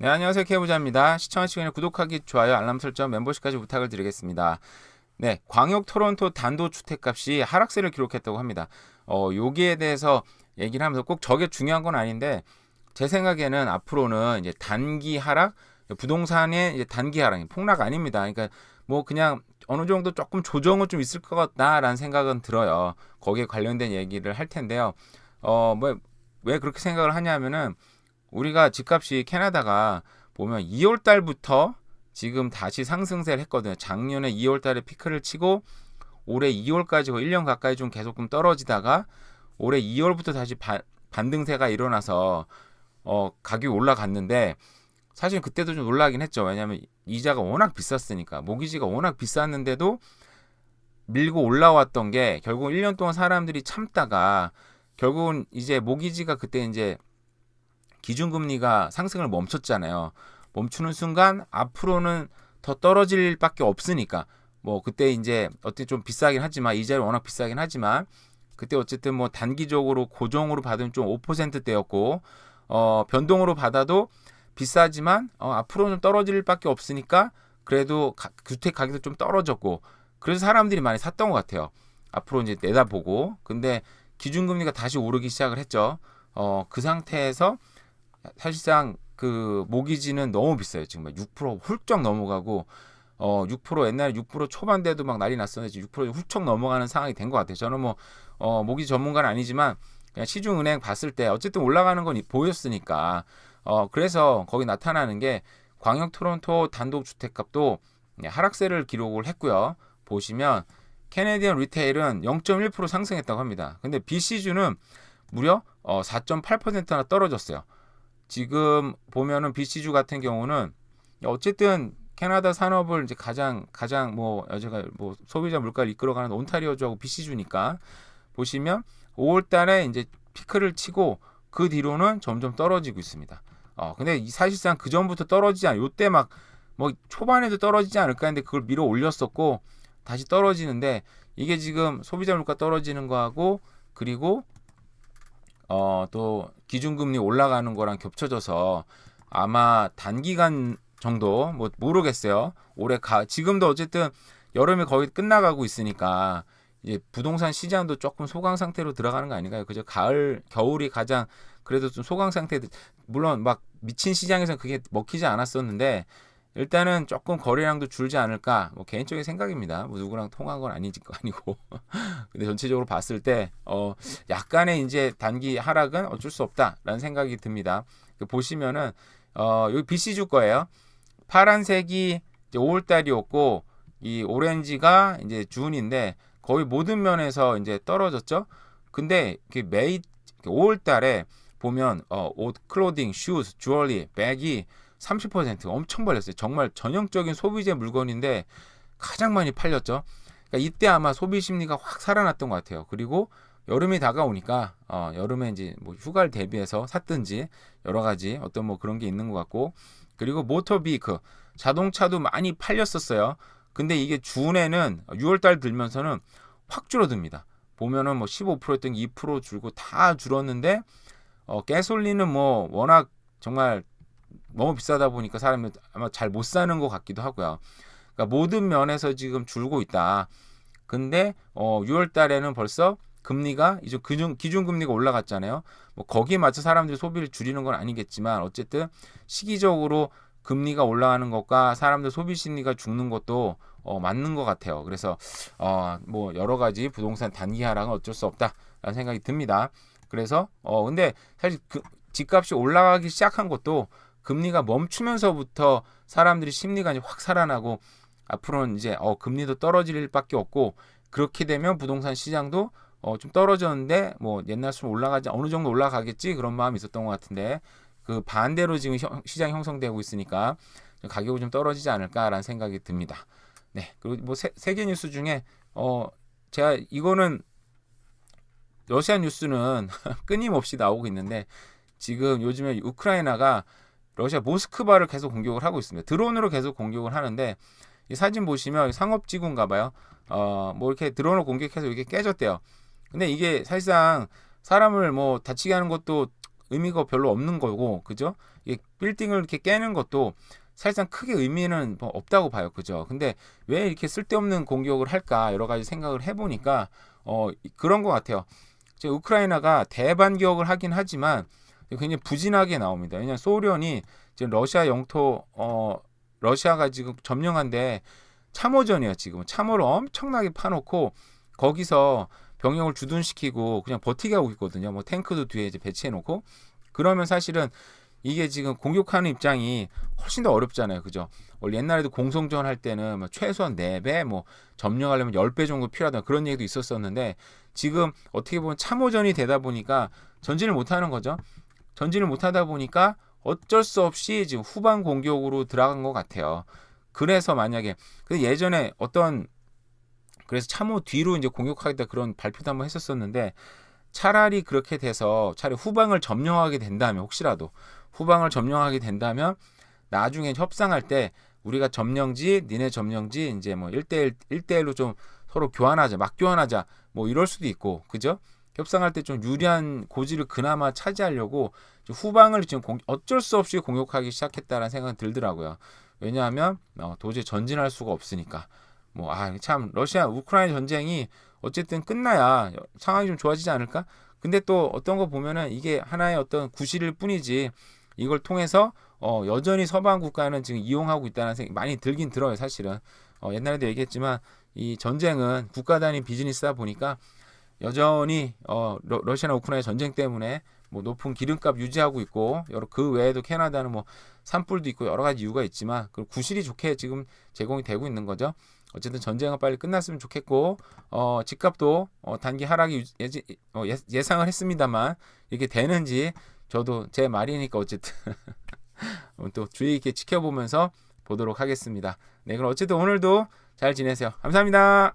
네, 안녕하세요. 케이부자입니다. 시청하시기 전에 구독하기, 좋아요, 알람 설정, 멤버십까지 부탁을 드리겠습니다. 네, 광역 토론토 단도주택값이 하락세를 기록했다고 합니다. 여기에 대해서 얘기를 하면서 꼭 저게 중요한 건 아닌데 제 생각에는 앞으로는 이제 단기 하락, 부동산의 이제 단기 하락, 폭락 아닙니다. 그러니까 뭐 그냥 어느 정도 조금 조정은 좀 있을 것 같다라는 생각은 들어요. 거기에 관련된 얘기를 할 텐데요. 왜 그렇게 생각을 하냐면은 우리가 집값이 캐나다가 보면 2월 달부터 지금 다시 상승세를 했거든요. 작년에 2월 달에 피크를 치고 올해 2월까지 1년 가까이 좀 계속 좀 떨어지다가 올해 2월부터 다시 반등세가 일어나서 가격이 올라갔는데 사실 그때도 좀 놀라긴 했죠. 왜냐하면 이자가 워낙 비쌌으니까 모기지가 워낙 비쌌는데도 밀고 올라왔던 게 결국 1년 동안 사람들이 참다가 결국은 이제 모기지가 그때 이제 기준금리가 상승을 멈췄잖아요. 멈추는 순간 앞으로는 더 떨어질 밖에 없으니까 뭐 그때 이제 어떻게 좀 비싸긴 하지만 이자율 워낙 비싸긴 하지만 그때 어쨌든 뭐 단기적으로 고정으로 받으면 좀 5%대였고 변동으로 받아도 비싸지만 앞으로는 떨어질 밖에 없으니까 그래도 주택 가격도 좀 떨어졌고 그래서 사람들이 많이 샀던 것 같아요. 앞으로 이제 내다보고 근데 기준금리가 다시 오르기 시작을 했죠. 그 상태에서 사실상 그 모기지는 너무 비싸요. 지금 6% 훌쩍 넘어가고 6% 옛날에 6% 초반대도 막 난리 났었는데 지금 6% 훌쩍 넘어가는 상황이 된 것 같아요. 저는 뭐 모기지 전문가는 아니지만 그냥 시중은행 봤을 때 어쨌든 올라가는 건 보였으니까 그래서 거기 나타나는 게 광역 토론토 단독 주택값도 하락세를 기록을 했고요. 보시면 캐네디언 리테일은 0.1% 상승했다고 합니다. 근데 BC주는 무려 4.8%나 떨어졌어요. 지금 보면은 BC주 같은 경우는 어쨌든 캐나다 산업을 이제 가장 뭐 여자가 뭐 소비자 물가를 이끌어가는 온타리오주하고 BC주니까 보시면 5월달에 이제 피크를 치고 그 뒤로는 점점 떨어지고 있습니다. 근데 사실상 그 전부터 떨어지지 않아. 요때 막 뭐 초반에도 떨어지지 않을까 했는데 그걸 밀어 올렸었고 다시 떨어지는데 이게 지금 소비자 물가 떨어지는 거하고 그리고 또 기준금리 올라가는 거랑 겹쳐져서 아마 단기간 정도 뭐 모르겠어요. 지금도 어쨌든 여름이 거의 끝나가고 있으니까 이제 부동산 시장도 조금 소강 상태로 들어가는 거 아닌가요? 그죠? 겨울이 가장 그래도 좀 소강 상태 물론 막 미친 시장에서는 그게 먹히지 않았었는데 일단은 조금 거래량도 줄지 않을까 뭐 개인적인 생각입니다. 뭐 누구랑 통한 건 아니고 근데 전체적으로 봤을 때 약간의 이제 단기 하락은 어쩔 수 없다라는 생각이 듭니다. 보시면은 여기 BC주 거예요. 파란색이 이제 5월 달이었고 이 오렌지가 이제 준인데 거의 모든 면에서 이제 떨어졌죠. 근데 그 5월 달에 보면 옷, 클로딩, 슈즈, 주얼리, 백이 30% 엄청 팔렸어요. 정말 전형적인 소비재 물건인데 가장 많이 팔렸죠. 그러니까 이때 아마 소비 심리가 확 살아났던 것 같아요. 그리고 여름이 다가오니까 여름에 이제 뭐 휴가를 대비해서 샀든지 여러 가지 어떤 뭐 그런 게 있는 것 같고 그리고 모터비크 자동차도 많이 팔렸었어요. 근데 이게 준에는 6월 달 들면서는 확 줄어듭니다. 보면은 뭐 15%였던 게 2% 줄고 다 줄었는데 가솔린은 뭐 워낙 정말 너무 비싸다 보니까 사람이 아마 잘 못 사는 것 같기도 하고요. 그러니까 모든 면에서 지금 줄고 있다. 근데 6월 달에는 벌써 금리가 이제 기준 금리가 올라갔잖아요. 뭐 거기에 맞춰 사람들이 소비를 줄이는 건 아니겠지만 어쨌든 시기적으로 금리가 올라가는 것과 사람들 소비 심리가 죽는 것도 맞는 것 같아요. 그래서 뭐 여러 가지 부동산 단기 하락은 어쩔 수 없다라는 생각이 듭니다. 그래서 근데 사실 집값이 올라가기 시작한 것도 금리가 멈추면서부터 사람들이 심리가 이제 확 살아나고 앞으로는 이제 금리도 떨어질 밖에 없고 그렇게 되면 부동산 시장도 좀 떨어졌는데 뭐 옛날처럼 올라가지 어느 정도 올라가겠지 그런 마음이 있었던 것 같은데 그 반대로 지금 시장이 형성되고 있으니까 가격이 좀 떨어지지 않을까라는 생각이 듭니다. 네 그리고 뭐 세계 뉴스 중에 제가 이거는 러시아 뉴스는 끊임없이 나오고 있는데 지금 요즘에 우크라이나가 러시아 모스크바를 계속 공격을 하고 있습니다. 드론으로 계속 공격을 하는데 이 사진 보시면 상업지구인가 봐요. 뭐 이렇게 드론을 공격해서 이게 깨졌대요. 근데 이게 사실상 사람을 뭐 다치게 하는 것도 의미가 별로 없는 거고, 그죠? 이 빌딩을 이렇게 깨는 것도 사실상 크게 의미는 뭐 없다고 봐요, 그죠? 근데 왜 이렇게 쓸데없는 공격을 할까 여러 가지 생각을 해보니까 그런 것 같아요. 이제 우크라이나가 대반격을 하긴 하지만 굉장히 부진하게 나옵니다. 왜냐하면 소련이 지금 러시아 영토 러시아가 지금 점령한데 참호전이에요. 지금 참호를 엄청나게 파놓고 거기서 병력을 주둔시키고 그냥 버티게 하고 있거든요. 뭐 탱크도 뒤에 이제 배치해놓고 그러면 사실은 이게 지금 공격하는 입장이 훨씬 더 어렵잖아요. 그죠? 원래 옛날에도 공성전 할 때는 뭐 최소한 4배, 뭐 점령하려면 10배 정도 필요하다 그런 얘기도 있었었는데 지금 어떻게 보면 참호전이 되다 보니까 전진을 못하는 거죠. 전진을 못하다 보니까 어쩔 수 없이 지금 후방 공격으로 들어간 것 같아요. 그래서 만약에 예전에 그래서 참호 뒤로 이제 공격하겠다 그런 발표도 한번 했었었는데 차라리 그렇게 돼서 차라리 후방을 점령하게 된다면 혹시라도 후방을 점령하게 된다면 나중에 협상할 때 우리가 점령지 니네 점령지 이제 뭐 1대1로 좀 서로 교환하자 막 교환하자 뭐 이럴 수도 있고 그죠? 협상할 때 좀 유리한 고지를 그나마 차지하려고 후방을 지금 어쩔 수 없이 공격하기 시작했다라는 생각이 들더라고요. 왜냐하면 도저히 전진할 수가 없으니까. 뭐 참 러시아 우크라이나 전쟁이 어쨌든 끝나야 상황이 좀 좋아지지 않을까? 근데 또 어떤 거 보면은 이게 하나의 어떤 구실일 뿐이지 이걸 통해서 여전히 서방 국가는 지금 이용하고 있다는 생각이 많이 들긴 들어요, 사실은. 옛날에도 얘기했지만 이 전쟁은 국가 단위 비즈니스다 보니까 여전히 러시아나 우크라이나 전쟁 때문에 뭐 높은 기름값 유지하고 있고 그 외에도 캐나다는 뭐 산불도 있고 여러 가지 이유가 있지만 그 구실이 좋게 지금 제공이 되고 있는 거죠. 어쨌든 전쟁은 빨리 끝났으면 좋겠고 집값도 단기 하락이 예상을 했습니다만 이게 되는지 저도 제 말이니까 어쨌든 또 주의 있게 지켜보면서 보도록 하겠습니다. 네, 그럼 어쨌든 오늘도 잘 지내세요. 감사합니다.